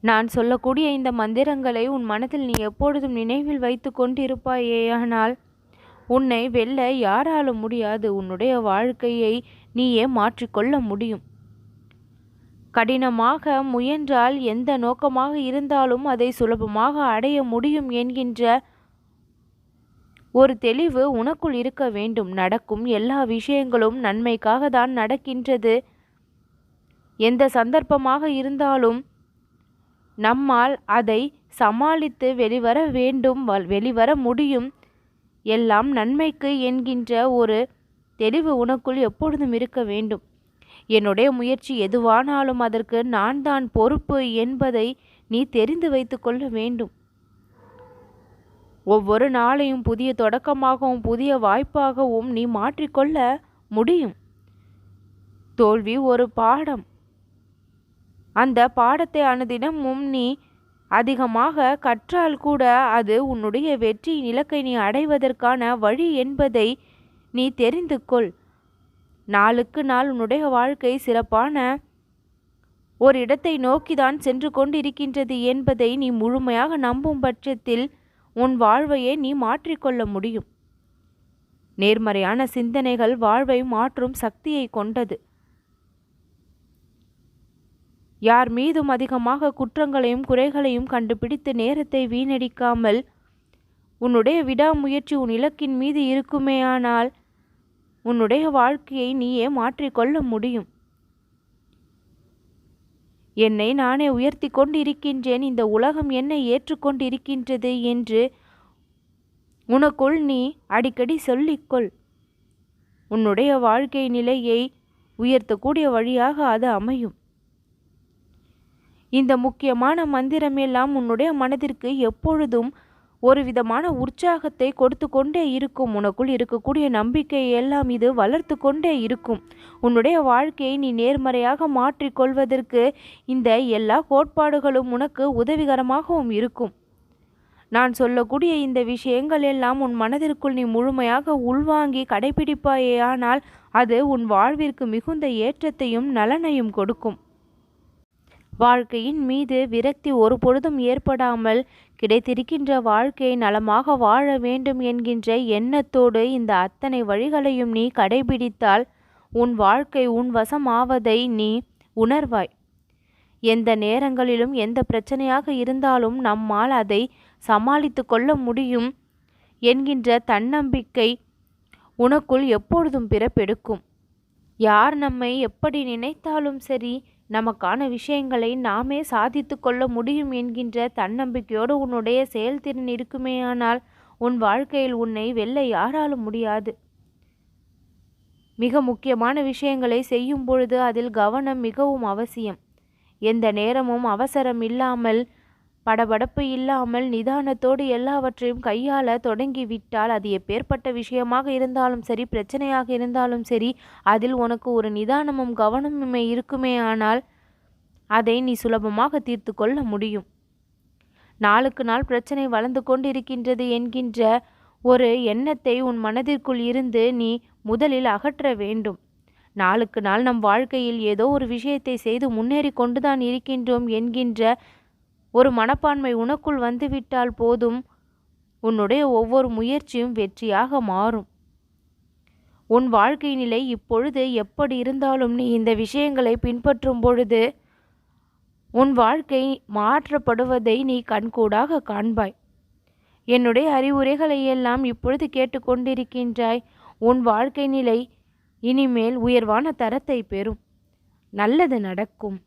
நான் சொல்லக்கூடிய இந்த மந்திரங்களை உன் மனதில் நீ எப்பொழுதும் நினைவில் வைத்து கொண்டிருப்பாயேயானால் உன்னை வெல்ல யாராலும் முடியாது. உன்னுடைய வாழ்க்கையை நீயே மாற்றிக்கொள்ள முடியும். கடினமாக முயன்றால் எந்த நோக்கமாக இருந்தாலும் அதை சுலபமாக அடைய முடியும் என்கின்ற ஒரு தெளிவு உனக்குள் இருக்க வேண்டும். நடக்கும் எல்லா விஷயங்களும் நன்மைக்காக தான் நடக்கின்றது. எந்த சந்தர்ப்பமாக இருந்தாலும் நம்மால் அதை சமாளித்து வெளிவர முடியும். எல்லாம் நன்மைக்கு என்கின்ற ஒரு தெளிவு உனக்குள் எப்பொழுதும் இருக்க வேண்டும். என்னுடைய முயற்சி எதுவானாலும் அதற்கு நான் தான் பொறுப்பு என்பதை நீ தெரிந்து வைத்து கொள்ள வேண்டும். ஒவ்வொரு நாளையும் புதிய தொடக்கமாகவும் புதிய வாய்ப்பாகவும் நீ மாற்றிக்கொள்ள முடியும். தோல்வி ஒரு பாடம். அந்த பாடத்தை அனுதினமும் நீ அதிகமாக கற்றால் கூட அது உன்னுடைய வெற்றியின் இலக்கை நீ அடைவதற்கான வழி என்பதை நீ தெரிந்து கொள். நாளுக்கு நாள் உன்னுடைய வாழ்க்கை சிறப்பான ஒரு இடத்தை நோக்கிதான் சென்று கொண்டிருக்கின்றது என்பதை நீ முழுமையாக நம்பும் பட்சத்தில் உன் வாழ்வையே நீ மாற்றிக்கொள்ள முடியும். நேர்மறையான சிந்தனைகள் வாழ்வை மாற்றும் சக்தியை கொண்டது. யார் மீதும் அதிகமாக குற்றங்களையும் குறைகளையும் கண்டுபிடித்து நேரத்தை வீணடிக்காமல் உன்னுடைய விடாமுயற்சி உன் இலக்கின் மீது இருக்குமேயானால் உன்னுடைய வாழ்க்கையை நீயே மாற்றிக்கொள்ள முடியும். என்னை நானே உயர்த்தி கொண்டிருக்கின்றேன், இந்த உலகம் என்னை ஏற்றுக்கொண்டிருக்கின்றது என்று உனக்குள் நீ அடிக்கடி சொல்லிக்கொள். உன்னுடைய வாழ்க்கை நிலையை உயர்த்தக்கூடிய வழியாக அது அமையும். இந்த முக்கியமான மந்திரம் எல்லாம் உன்னுடைய மனதிற்கு எப்பொழுதும் ஒரு விதமான உற்சாகத்தை கொடுத்து கொண்டே இருக்கும். உனக்குள் இருக்கக்கூடிய நம்பிக்கையை எல்லாம் இது வளர்த்து கொண்டே இருக்கும். உன்னுடைய வாழ்க்கையை நீ நேர்மறையாக மாற்றிக்கொள்வதற்கு இந்த எல்லா கோட்பாடுகளும் உனக்கு உதவிகரமாகவும் இருக்கும். நான் சொல்லக்கூடிய இந்த விஷயங்கள் எல்லாம் உன் மனதிற்குள் நீ முழுமையாக உள்வாங்கி கடைபிடிப்பாயேயானால் அது உன் வாழ்விற்கு மிகுந்த ஏற்றத்தையும் நலனையும் கொடுக்கும். வாழ்க்கையின் மீது விரக்தி ஒரு பொழுதும் ஏற்படாமல் கிடைத்திருக்கின்ற வாழ்க்கையை நலமாக வாழ வேண்டும் என்கின்ற எண்ணத்தோடு இந்த அத்தனை வழிகளையும் நீ கடைபிடித்தால் உன் வாழ்க்கை உன் வசமாவதை நீ உணர்வாய். எந்த நேரங்களிலும் எந்த பிரச்சனையாக இருந்தாலும் நம்மால் அதை சமாளித்து கொள்ள முடியும் என்கின்ற தன்னம்பிக்கை உனக்குள் எப்பொழுதும் பிறப்பெடுக்கும். யார் நம்மை எப்படி நினைத்தாலும் சரி, நமக்கான விஷயங்களை நாமே சாதித்து கொள்ள முடியும் என்கின்ற தன்னம்பிக்கையோடு உன்னுடைய செயல்திறன் இருக்குமேயானால் உன் வாழ்க்கையில் உன்னை வெல்ல யாராலும் முடியாது. மிக முக்கியமான விஷயங்களை செய்யும் பொழுது அதில் கவனம் மிகவும் அவசியம். எந்த நேரமும் அவசரம் இல்லாமல் படபடப்பு இல்லாமல் நிதானத்தோடு எல்லாவற்றையும் கையாள தொடங்கிவிட்டால் அது எப்பேற்பட்ட விஷயமாக இருந்தாலும் சரி, பிரச்சனையாக இருந்தாலும் சரி, அதில் உனக்கு ஒரு நிதானமும் கவனமுமே இருக்குமேயானால் அதை நீ சுலபமாக தீர்த்து கொள்ள முடியும். நாளுக்கு நாள் பிரச்சனை வளர்ந்து கொண்டிருக்கின்றது என்கின்ற ஒரு எண்ணத்தை உன் மனதிற்குள் இருந்து நீ முதலில் அகற்ற வேண்டும். நாளுக்கு நாள் நம் வாழ்க்கையில் ஏதோ ஒரு விஷயத்தை செய்து முன்னேறி கொண்டுதான் இருக்கின்றோம் என்கின்ற ஒரு மனப்பான்மை உனக்குள் வந்துவிட்டால் போதும், உன்னுடைய ஒவ்வொரு முயற்சியும் வெற்றியாக மாறும். உன் வாழ்க்கை நிலை இப்பொழுது எப்படி இருந்தாலும் நீ இந்த விஷயங்களை பின்பற்றும் பொழுது உன் வாழ்க்கை மாற்றப்படுவதை நீ கண்கூடாக காண்பாய். என்னுடைய அறிவுரைகளை எல்லாம் இப்பொழுது கேட்டுக்கொண்டிருக்கின்றாய். உன் வாழ்க்கை நிலை இனிமேல் உயர்வான தரத்தை பெறும். நல்லது நடக்கும்.